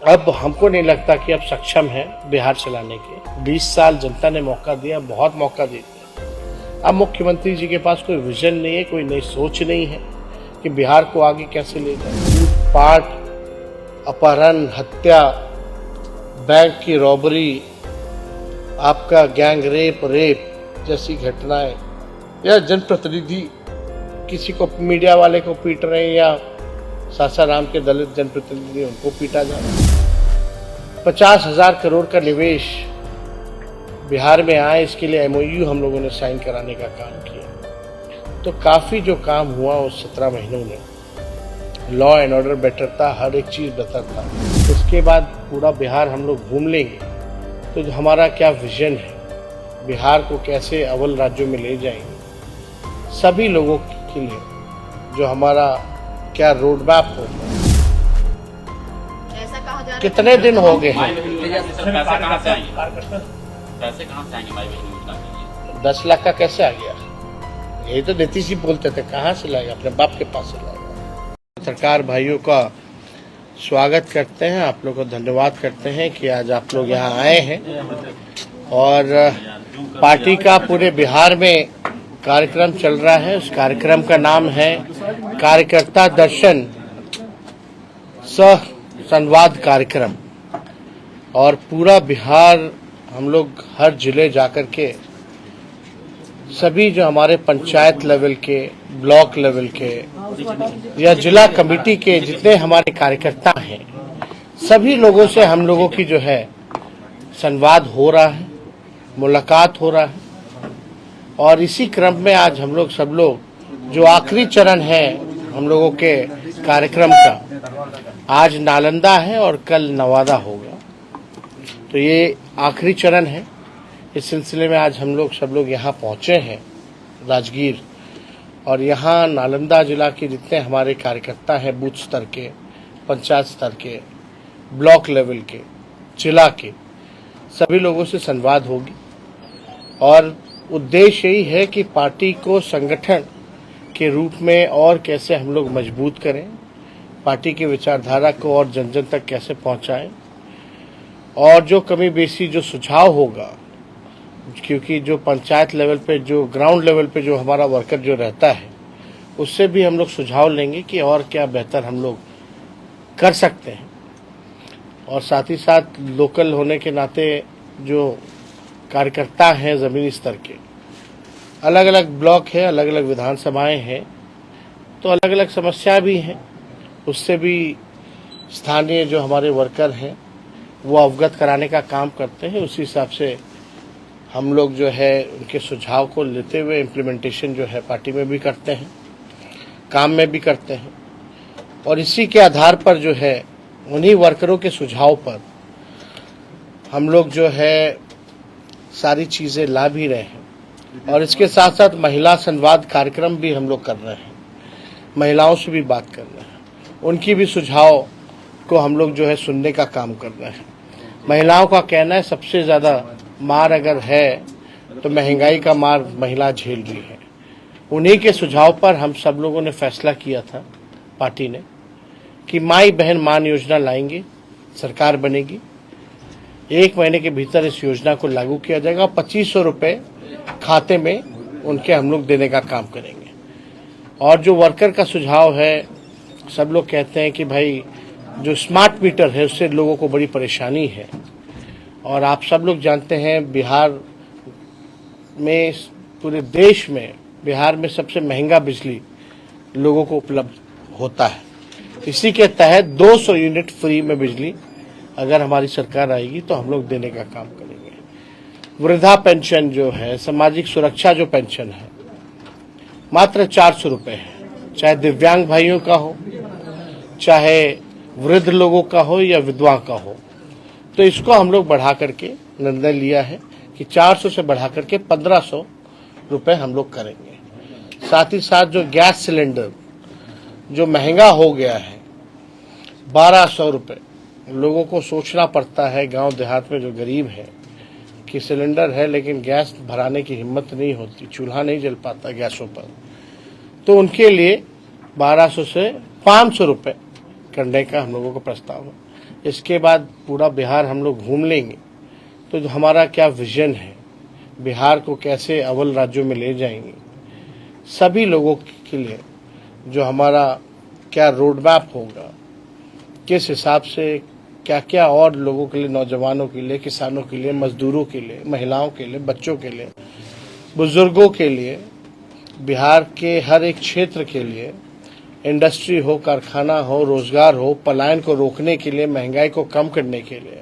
अब हमको नहीं लगता कि अब सक्षम है बिहार चलाने के। 20 साल जनता ने मौका दिया, बहुत मौका दिया। अब मुख्यमंत्री जी के पास कोई विजन नहीं है, कोई नई सोच नहीं है कि बिहार को आगे कैसे ले जाए। लूटपाट, अपहरण, हत्या, बैंक की रॉबरी, आपका गैंग रेप जैसी घटनाएं, या जनप्रतिनिधि किसी को मीडिया वाले को पीट रहे हैं या सासाराम के दलित जनप्रतिनिधि उनको पीटा जा रहा है। 50,000 करोड़ का निवेश बिहार में आए, इसके लिए MOU हम लोगों ने साइन कराने का काम किया। तो काफ़ी जो काम हुआ उस 17 महीनों में, लॉ एंड ऑर्डर बेटर था, हर एक चीज़ बेहतर था। उसके बाद पूरा बिहार हम लोग घूम लेंगे तो जो हमारा क्या विजन है, बिहार को कैसे अव्वल राज्यों में ले जाएंगे, सभी लोगों के लिए जो हमारा क्या रोड मैप होगा। ऐसा कहा जा रहा है कितने दिन हो गए हैं? पैसे कहाँ से आएंगे भाई बहन योजना के लिए? 10 लाख का कैसे आ गया? यही तो नीतीश जी बोलते थे, कहाँ से लाएगा, अपने बाप के पास से लाएगा। सरकार भाइयों का स्वागत करते हैं, आप लोग को धन्यवाद करते हैं कि आज आप लोग यहाँ आए हैं और पार्टी का पूरे बिहार में कार्यक्रम चल रहा है। उस कार्यक्रम का नाम है कार्यकर्ता दर्शन सह संवाद कार्यक्रम, और पूरा बिहार हम लोग हर जिले जाकर के सभी जो हमारे पंचायत लेवल के, ब्लॉक लेवल के या जिला कमेटी के जितने हमारे कार्यकर्ता हैं, सभी लोगों से हम लोगों की जो है संवाद हो रहा है, मुलाकात हो रहा है। और इसी क्रम में आज हम लोग सब लोग जो आखिरी चरण है हम लोगों के कार्यक्रम का, आज नालंदा है और कल नवादा होगा, तो ये आखिरी चरण है। इस सिलसिले में आज हम लोग सब लोग यहाँ पहुँचे हैं राजगीर, और यहाँ नालंदा जिला के जितने हमारे कार्यकर्ता हैं, बूथ स्तर के, पंचायत स्तर के, ब्लॉक लेवल के, जिला के, सभी लोगों से संवाद होगी। और उद्देश्य यही है कि पार्टी को संगठन के रूप में और कैसे हम लोग मजबूत करें, पार्टी की विचारधारा को और जन जन तक कैसे पहुंचाएं, और जो कमी बेसी जो सुझाव होगा, क्योंकि जो पंचायत लेवल पे, जो ग्राउंड लेवल पे जो हमारा वर्कर जो रहता है, उससे भी हम लोग सुझाव लेंगे कि और क्या बेहतर हम लोग कर सकते हैं। और साथ ही साथ लोकल होने के नाते जो कार्यकर्ता हैं ज़मीनी स्तर के, अलग अलग ब्लॉक है, अलग अलग विधानसभाएं हैं, तो अलग अलग समस्या भी हैं, उससे भी स्थानीय जो हमारे वर्कर हैं वो अवगत कराने का काम करते हैं। उसी हिसाब से हम लोग जो है उनके सुझाव को लेते हुए इम्प्लीमेंटेशन जो है पार्टी में भी करते हैं, काम में भी करते हैं। और इसी के आधार पर जो है उन्हीं वर्करों के सुझाव पर हम लोग जो है सारी चीज़ें ला भी रहे हैं। और इसके साथ साथ महिला संवाद कार्यक्रम भी हम लोग कर रहे हैं, महिलाओं से भी बात कर रहे हैं, उनकी भी सुझाव को हम लोग जो है सुनने का काम कर रहे हैं। महिलाओं का कहना है सबसे ज़्यादा मार अगर है तो महंगाई का मार महिला झेल रही है। उन्हीं के सुझाव पर हम सब लोगों ने फैसला किया था पार्टी ने कि माई बहन मान योजना लाएंगे, सरकार बनेगी, 1 महीने के भीतर इस योजना को लागू किया जाएगा, 2500 रुपये खाते में उनके हम लोग देने का काम करेंगे। और जो वर्कर का सुझाव है, सब लोग कहते हैं कि भाई जो स्मार्ट मीटर है उससे लोगों को बड़ी परेशानी है, और आप सब लोग जानते हैं बिहार में, पूरे देश में बिहार में सबसे महंगा बिजली लोगों को उपलब्ध होता है। इसी के तहत 200 यूनिट फ्री में बिजली अगर हमारी सरकार आएगी तो हम लोग देने का काम करेंगे। वृद्धा पेंशन जो है, सामाजिक सुरक्षा जो पेंशन है, मात्र 400 रुपये है, चाहे दिव्यांग भाइयों का हो, चाहे वृद्ध लोगों का हो या विधवा का हो। तो इसको हम लोग बढ़ा करके निर्णय लिया है कि 400 से बढ़ा करके 1500 रुपये हम लोग करेंगे। साथ ही साथ जो गैस सिलेंडर जो महंगा हो गया है, 1200 रुपये, लोगों को सोचना पड़ता है गांव देहात में जो गरीब है कि सिलेंडर है लेकिन गैस भराने की हिम्मत नहीं होती, चूल्हा नहीं जल पाता गैसों पर, तो उनके लिए 1200 से 500 रुपये करने का हम लोगों का प्रस्ताव है। इसके बाद पूरा बिहार हम लोग घूम लेंगे। तो जो हमारा क्या विजन है, बिहार को कैसे अव्वल राज्यों में ले जाएंगे, सभी लोगों के लिए जो हमारा क्या रोड मैप होगा, किस हिसाब से क्या क्या और लोगों के लिए, नौजवानों के लिए, किसानों के लिए, मजदूरों के लिए, महिलाओं के लिए, बच्चों के लिए, बुजुर्गों के लिए, बिहार के हर एक क्षेत्र के लिए, इंडस्ट्री हो, कारखाना हो, रोजगार हो, पलायन को रोकने के लिए, महंगाई को कम करने के लिए,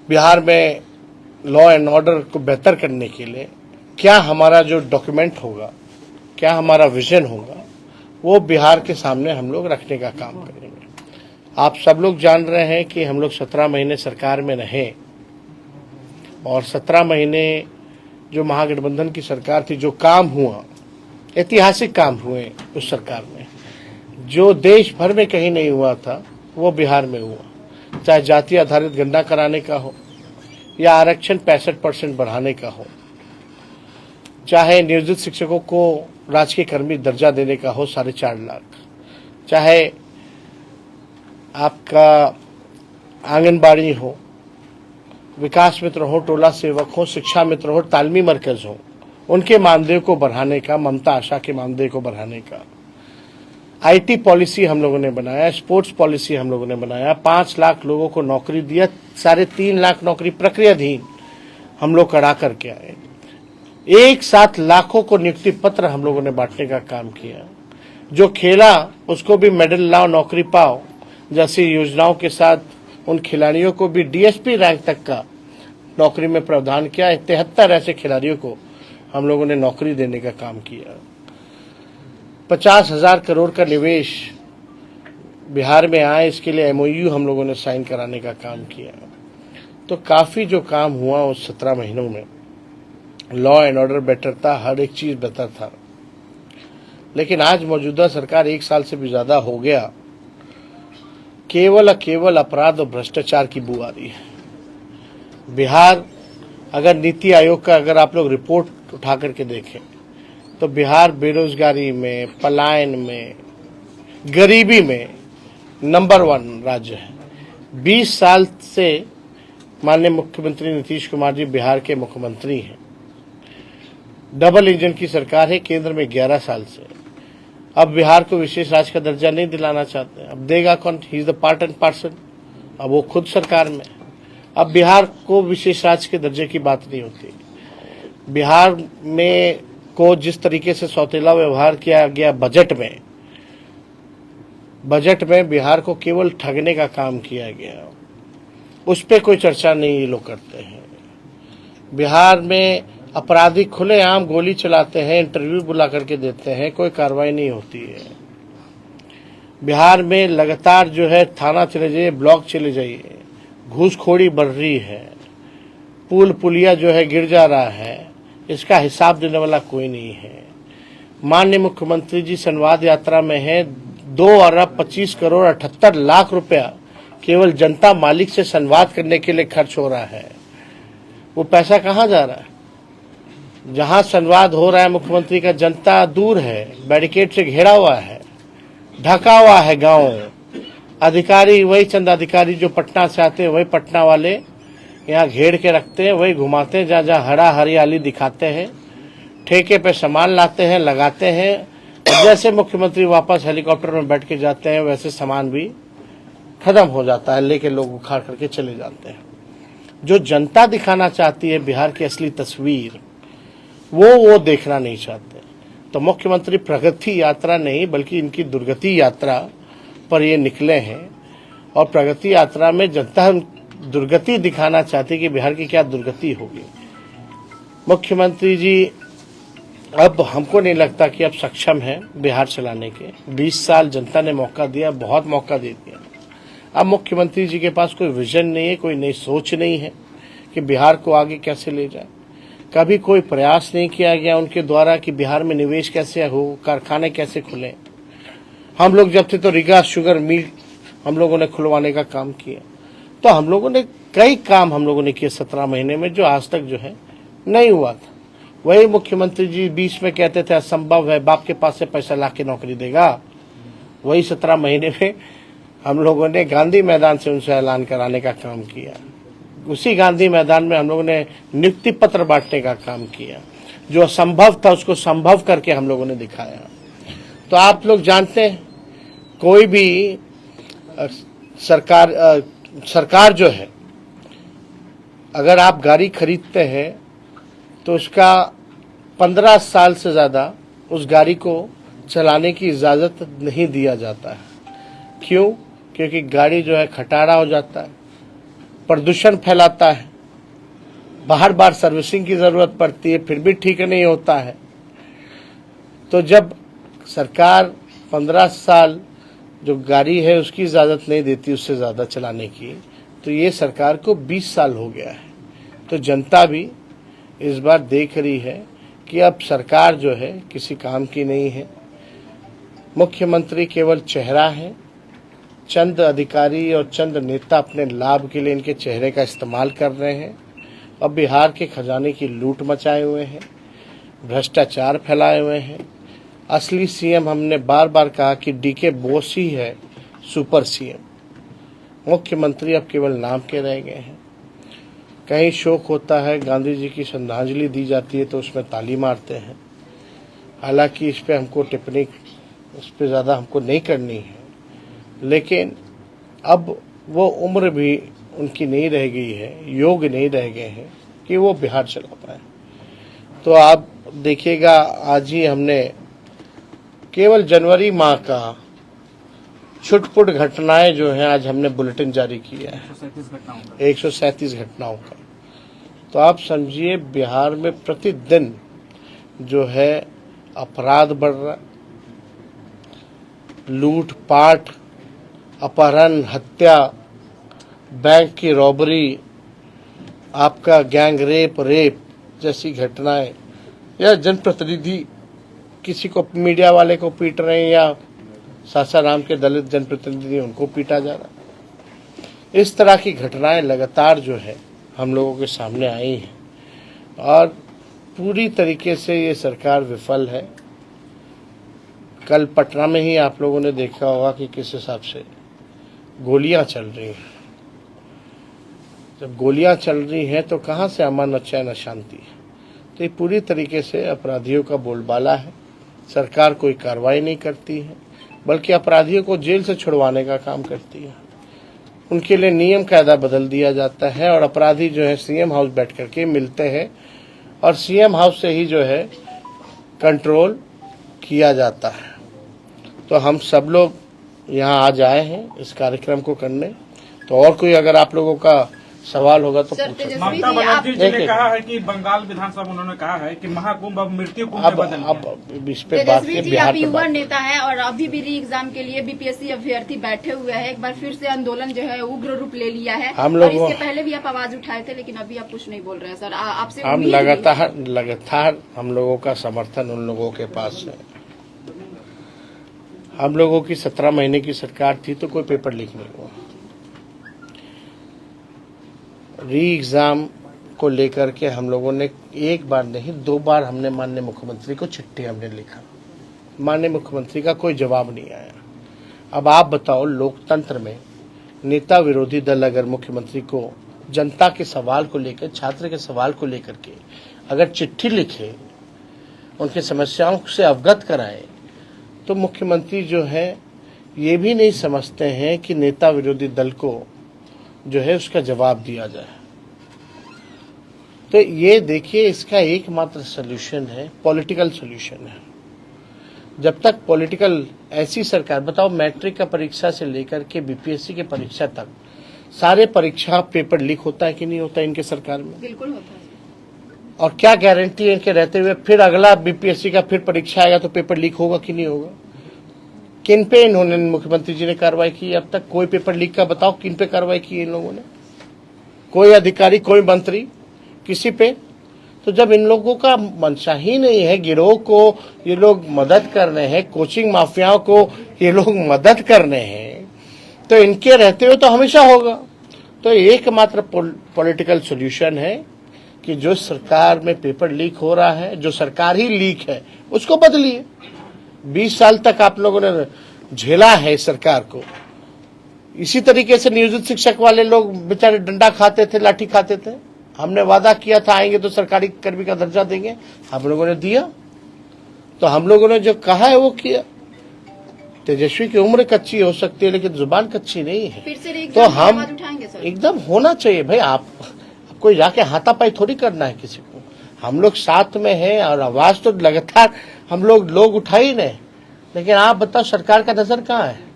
बिहार में लॉ एंड ऑर्डर को बेहतर करने के लिए क्या हमारा जो डॉक्यूमेंट होगा, क्या हमारा विजन होगा, वो बिहार के सामने हम लोग रखने का काम करेंगे। आप सब लोग जान रहे हैं कि हम लोग 17 महीने सरकार में रहे और 17 महीने जो महागठबंधन की सरकार थी, जो काम हुआ, ऐतिहासिक काम हुए उस सरकार में, जो देश भर में कहीं नहीं हुआ था वो बिहार में हुआ। चाहे जाति आधारित गणना कराने का हो या आरक्षण 65% बढ़ाने का हो, चाहे नियोजित शिक्षकों को राजकीय कर्मी दर्जा देने का हो 4.5 लाख, चाहे आपका आंगनबाड़ी हो, विकास मित्र हो, टोला सेवक हो, शिक्षा मित्र हो, तालमी मरकज हो, उनके मानदेय को बढ़ाने का, ममता आशा के मानदेय को बढ़ाने का, आईटी पॉलिसी हम लोगों ने बनाया, स्पोर्ट्स पॉलिसी हम लोगों ने बनाया, 5 लाख लोगों को नौकरी दिया, 3.5 लाख नौकरी प्रक्रियाधीन हम लोग करा करके आए, एक साथ लाखों को नियुक्ति पत्र हम लोगों ने बांटने का काम किया। जो खेला उसको भी मेडल लाओ, नौकरी पाओ जैसी योजनाओं के साथ उन खिलाड़ियों को भी डीएसपी रैंक तक का नौकरी में प्रावधान किया। 73 ऐसे खिलाड़ियों को हम लोगों ने नौकरी देने का काम किया। 50,000 करोड़ का निवेश बिहार में आए, इसके लिए एमओयू हम लोगों ने साइन कराने का काम किया। तो काफी जो काम हुआ उस 17 महीनों में, लॉ एंड ऑर्डर बेटर था, हर एक चीज बेहतर था। लेकिन आज मौजूदा सरकार 1 साल से भी ज्यादा हो गया, केवल अपराध और भ्रष्टाचार की बू आ रही है। बिहार, अगर नीति आयोग का अगर आप लोग रिपोर्ट उठा करके देखें तो बिहार बेरोजगारी में, पलायन में, गरीबी में नंबर 1 राज्य है। 20 साल से माननीय मुख्यमंत्री नीतीश कुमार जी बिहार के मुख्यमंत्री हैं। डबल इंजन की सरकार है केंद्र में 11 साल से। अब बिहार को विशेष राज्य का दर्जा नहीं दिलाना चाहते, अब देगा कौन? He is the part and parcel. अब वो खुद सरकार में, अब बिहार को विशेष राज्य के दर्जे की बात नहीं होती। बिहार में को जिस तरीके से सौतेला व्यवहार किया गया बजट में बिहार को केवल ठगने का काम किया गया, उस पर कोई चर्चा नहीं ये लोग करते हैं। बिहार में अपराधी खुलेआम गोली चलाते हैं, इंटरव्यू बुला करके देते हैं, कोई कार्रवाई नहीं होती है। बिहार में लगातार जो है थाना चले जाइए, ब्लॉक चले जाइए, घूसखोरी बढ़ रही है, पुल पुलिया जो है गिर जा रहा है, इसका हिसाब देने वाला कोई नहीं है। माननीय मुख्यमंत्री जी संवाद यात्रा में है, 2 अरब 25 करोड़ 78 लाख रुपया केवल जनता मालिक से संवाद करने के लिए खर्च हो रहा है। वो पैसा कहाँ जा रहा है? जहां संवाद हो रहा है मुख्यमंत्री का, जनता दूर है, बैरिकेड से घेरा हुआ है, ढका हुआ है गांव। अधिकारी वही चंद अधिकारी जो पटना से आते हैं, वही पटना वाले यहाँ घेर के रखते हैं, वही घुमाते हैं, जहाँ जहाँ हरा हरियाली दिखाते हैं, ठेके पे सामान लाते हैं, लगाते हैं। और जैसे मुख्यमंत्री वापस हेलीकॉप्टर में बैठ के जाते हैं, वैसे सामान भी खत्म हो जाता है, लेके लोग उखाड़ करके चले जाते हैं। जो जनता दिखाना चाहती है बिहार की असली तस्वीर, वो देखना नहीं चाहते। तो मुख्यमंत्री प्रगति यात्रा नहीं बल्कि इनकी दुर्गति यात्रा पर ये निकले हैं। और प्रगति यात्रा में जनता दुर्गति दिखाना चाहती है कि बिहार की क्या दुर्गति होगी। मुख्यमंत्री जी अब हमको नहीं लगता कि अब सक्षम है बिहार चलाने के। 20 साल जनता ने मौका दिया, बहुत मौका दे दिया। अब मुख्यमंत्री जी के पास कोई विजन नहीं है, कोई नई सोच नहीं है कि बिहार को आगे कैसे ले जाए। कभी कोई प्रयास नहीं किया गया उनके द्वारा कि बिहार में निवेश कैसे हो, कारखाने कैसे खुले। हम लोग जब थे तो रीगा शुगर मिल हम लोगों ने खुलवाने का काम किया। तो हम लोगों ने कई काम हम लोगों ने किए 17 महीने में, जो आज तक जो है नहीं हुआ था। वही मुख्यमंत्री जी 20 में कहते थे असंभव है, बाप के पास से पैसा ला के नौकरी देगा। वही 17 महीने में हम लोगों ने गांधी मैदान से उनसे ऐलान कराने का काम किया। उसी गांधी मैदान में हम लोगों ने नियुक्ति पत्र बांटने का काम किया। जो असंभव था उसको संभव करके हम लोगों ने दिखाया। तो आप लोग जानते हैं, कोई भी सरकार जो है, अगर आप गाड़ी खरीदते हैं तो उसका 15 साल से ज़्यादा उस गाड़ी को चलाने की इजाज़त नहीं दिया जाता है। क्यों? क्योंकि गाड़ी जो है खटारा हो जाता है, प्रदूषण फैलाता है, बार बार सर्विसिंग की ज़रूरत पड़ती है, फिर भी ठीक नहीं होता है। तो जब सरकार 15 साल जो गाड़ी है उसकी इजाज़त नहीं देती उससे ज़्यादा चलाने की, तो ये सरकार को 20 साल हो गया है। तो जनता भी इस बार देख रही है कि अब सरकार जो है किसी काम की नहीं है। मुख्यमंत्री केवल चेहरा है। चंद अधिकारी और चंद नेता अपने लाभ के लिए इनके चेहरे का इस्तेमाल कर रहे हैं। अब बिहार के खजाने की लूट मचाए हुए हैं, भ्रष्टाचार फैलाए हुए हैं। असली सीएम हमने बार बार कहा कि डीके बोस ही है सुपर सीएम। मुख्यमंत्री अब केवल नाम के रह गए हैं। कहीं शोक होता है, गांधी जी की श्रद्धांजलि दी जाती है तो उसमें ताली मारते हैं। हालांकि इस पे हमको टिप्पणी इस पे ज़्यादा हमको नहीं करनी है, लेकिन अब वो उम्र भी उनकी नहीं रह गई है, योग नहीं रह गए हैं कि वो बिहार चला पाए। तो आप देखिएगा, आज ही हमने केवल जनवरी माह का छुटपुट घटनाएं जो हैं आज हमने बुलेटिन जारी किया है 137 घटनाओं का। तो आप समझिए बिहार में प्रतिदिन जो है अपराध बढ़ रहा, लूटपाट, अपहरण, हत्या, बैंक की रॉबरी, आपका गैंग रेप जैसी घटनाएं, या जनप्रतिनिधि किसी को मीडिया वाले को पीट रहे हैं या सासाराम के दलित जनप्रतिनिधि उनको पीटा जा रहा। इस तरह की घटनाएं लगातार जो है हम लोगों के सामने आई हैं और पूरी तरीके से ये सरकार विफल है। कल पटना में ही आप लोगों ने देखा होगा कि किस हिसाब से गोलियां चल रही हैं। जब गोलियां चल रही हैं तो कहां से अमन और चैन शांति है? तो ये पूरी तरीके से अपराधियों का बोलबाला है। सरकार कोई कार्रवाई नहीं करती है, बल्कि अपराधियों को जेल से छुड़वाने का काम करती है। उनके लिए नियम कायदा बदल दिया जाता है और अपराधी जो है सीएम हाउस बैठ करके मिलते हैं और सीएम हाउस से ही जो है कंट्रोल किया जाता है। तो हम सब लोग यहाँ आज आए हैं इस कार्यक्रम को करने। तो और कोई अगर आप लोगों का सवाल होगा तो पूछो। ममता बनर्जी जी ने कहा है कि बंगाल विधानसभा उन्होंने कहा है कि महाकुंभ अब मृत्यु कुंभ में बदल गया। अब इस पे बात के बिहार आप युवा नेता है और अभी भी री एग्जाम के लिए बीपीएससी अभ्यर्थी बैठे हुए हैं। एक बार फिर से आंदोलन जो है उग्र रूप ले लिया है। हम लोग इससे पहले भी आप आवाज उठाए थे, लेकिन अभी आप कुछ नहीं बोल रहे हैं सर। आपसे हम लगातार हम लोगों का समर्थन उन लोगों के पास है। हम लोगों की 17 महीने की सरकार थी तो कोई पेपर लीक नहीं हुआ। री एग्जाम को लेकर के हम लोगों ने एक बार नहीं 2 बार हमने माननीय मुख्यमंत्री को चिट्ठी हमने लिखा। माननीय मुख्यमंत्री का कोई जवाब नहीं आया। अब आप बताओ, लोकतंत्र में नेता विरोधी दल अगर मुख्यमंत्री को जनता के सवाल को लेकर, छात्र के सवाल को लेकर के अगर चिट्ठी लिखे, उनकी समस्याओं से अवगत कराए, तो मुख्यमंत्री जो है ये भी नहीं समझते हैं कि नेता विरोधी दल को जो है उसका जवाब दिया जाए। तो ये देखिए, इसका एकमात्र सलूशन है, पॉलिटिकल सलूशन है। जब तक पॉलिटिकल ऐसी सरकार, बताओ मैट्रिक का परीक्षा से लेकर के बीपीएससी के परीक्षा तक सारे परीक्षा पेपर लीक होता है कि नहीं होता इनके सरकार में? बिल्कुल होता है। और क्या गारंटी है इनके रहते हुए फिर अगला बीपीएससी का फिर परीक्षा आएगा तो पेपर लीक होगा कि नहीं होगा? किन पे इन्होंने, मुख्यमंत्री जी ने कार्रवाई की? अब तक कोई पेपर लीक का बताओ किन पे कार्रवाई की इन लोगों ने? कोई अधिकारी, कोई मंत्री, किसी पे? तो जब इन लोगों का मंशा ही नहीं है, गिरोह को ये लोग मदद कर रहे हैं, कोचिंग माफियाओं को ये लोग मदद कर रहे हैं, तो इनके रहते हुए तो हमेशा होगा। तो एकमात्र पॉलिटिकल सॉल्यूशन है कि जो सरकार में पेपर लीक हो रहा है, जो सरकार ही लीक है, उसको बदलिए। 20 साल तक आप लोगों ने झेला है इस सरकार को, इसी तरीके से नियोजित शिक्षक वाले लोग बेचारे डंडा खाते थे, लाठी खाते थे। हमने वादा किया था आएंगे तो सरकारी कर्मी का दर्जा देंगे, हम लोगों ने दिया। तो हम लोगों ने जो कहा है वो किया। तेजस्वी की उम्र कच्ची हो सकती है लेकिन जुबान कच्ची नहीं है। फिर से तो री-एग्जाम की हम आवाज उठाएंगे सर? एकदम होना चाहिए भाई। आपको जाके हाथापाई थोड़ी करना है किसी को। हम लोग साथ में हैं और आवाज तो लगातार हम लोग उठा ही नहीं। लेकिन आप बताओ सरकार का नजर कहाँ है?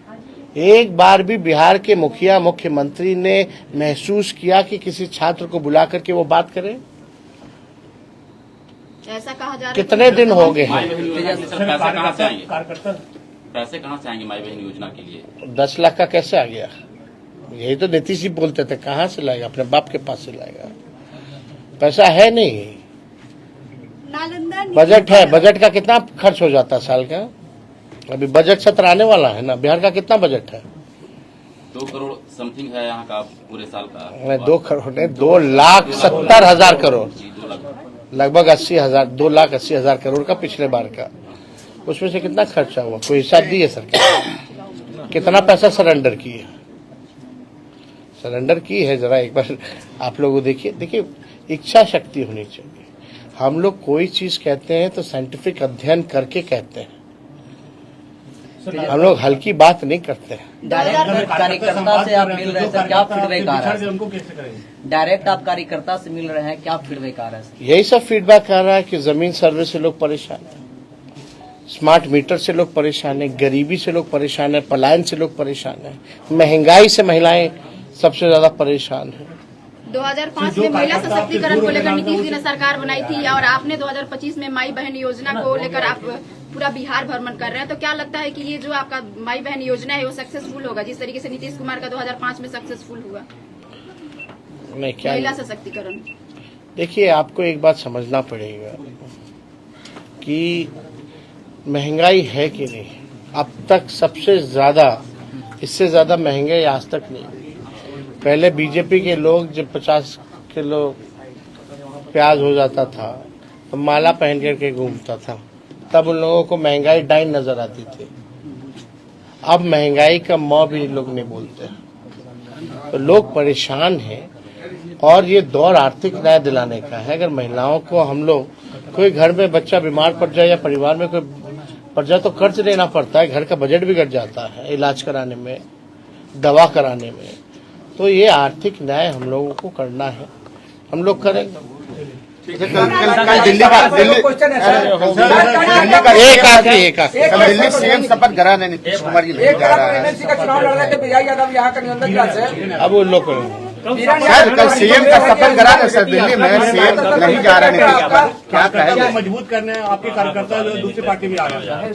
एक बार भी बिहार के मुखिया मुख्यमंत्री ने महसूस किया कि किसी छात्र को बुला करके वो बात करें? ऐसा कहा जा रहा है कितने दिन हो गए माई हैं? बहन योजना से सर पैसे कहाँ से आएंगे? पैसे कहाँ से आएंगे माई बहन योजना के लिए? 10 लाख का कैसे आ गया? यही तो नीतीश जी बोलते थे, कहाँ से लाएगा? अपने बाप के पास से लाएगा। पैसा है नहीं। नालंदा बजट है, बजट का कितना खर्च हो जाता है साल का? अभी बजट सत्र आने वाला है ना। बिहार का कितना बजट है? 2 करोड़ समथिंग है यहाँ का पूरे साल का। 2 करोड़ नहीं, 2,70,000 करोड़, जी 2 लाख। लगभग 80,000, 2,80,000 करोड़ का पिछले बार का। उसमें से कितना खर्चा हुआ? कोई हिसाब दी है सरकार? कितना पैसा सरेंडर की है? सरेंडर की है जरा एक बार आप लोग देखिए इच्छा शक्ति होनी चाहिए। हम लोग कोई चीज कहते हैं तो साइंटिफिक अध्ययन करके कहते हैं। हम लोग हल्की बात नहीं करते हैं। डायरेक्ट कार्यकर्ता से आप मिल रहे थे, क्या फीडबैक आ रहा है? डायरेक्ट आप कार्यकर्ता से मिल रहे हैं, क्या फीडबैक आ रहा है? यही सब फीडबैक आ रहा है कि जमीन सर्वे से लोग परेशान हैं, स्मार्ट मीटर से लोग परेशान हैं, गरीबी से लोग परेशान हैं, पलायन से लोग परेशान हैं, महंगाई से महिलाएं सबसे ज्यादा परेशान हैं। 2005 में महिला सशक्तिकरण को लेकर नीतीश जी ने सरकार बनाई थी और आपने 2025 में माई बहन योजना को लेकर आप पूरा बिहार भ्रमण कर रहे हैं। तो क्या लगता है कि ये जो आपका माई बहन योजना है वो सक्सेसफुल होगा जिस तरीके से नीतीश कुमार का 2005 में सक्सेसफुल हुआ नहीं क्या महिला सशक्तिकरण? देखिए, आपको एक बात समझना पड़ेगा कि महंगाई है कि नहीं। अब तक सबसे ज्यादा, इससे ज्यादा महंगाई आज तक नहीं हुई। पहले बीजेपी के लोग जब 50 किलो प्याज हो जाता था तो माला पहन करके घूमता था, तब उन लोगों को महंगाई डाइन नजर आती थी। अब महंगाई का म भी लोग नहीं बोलते, तो लोग परेशान हैं। और ये दौर आर्थिक न्याय दिलाने का है। अगर महिलाओं को हम लोग, कोई घर में बच्चा बीमार पड़ जाए या परिवार में कोई पड़ जाए तो कर्ज लेना पड़ता है, घर का बजट बिगड़ जाता है इलाज कराने में, दवा कराने में। तो ये आर्थिक न्याय हम लोगों को करना है, हम लोग करेंगे। दिल्ली सीएम शपथ ग्रहण है नीतीश कुमार जी नहीं जा रहा है। अब वो लोग करेंगे। सर कल सीएम का शपथ ग्रहण है सर, दिल्ली में सीएम नहीं जा रहा है नीतीश कुमार, क्या कहेंगे? मजबूत करने आपके कार्यकर्ता दूसरी पार्टी में आ रहे हैं।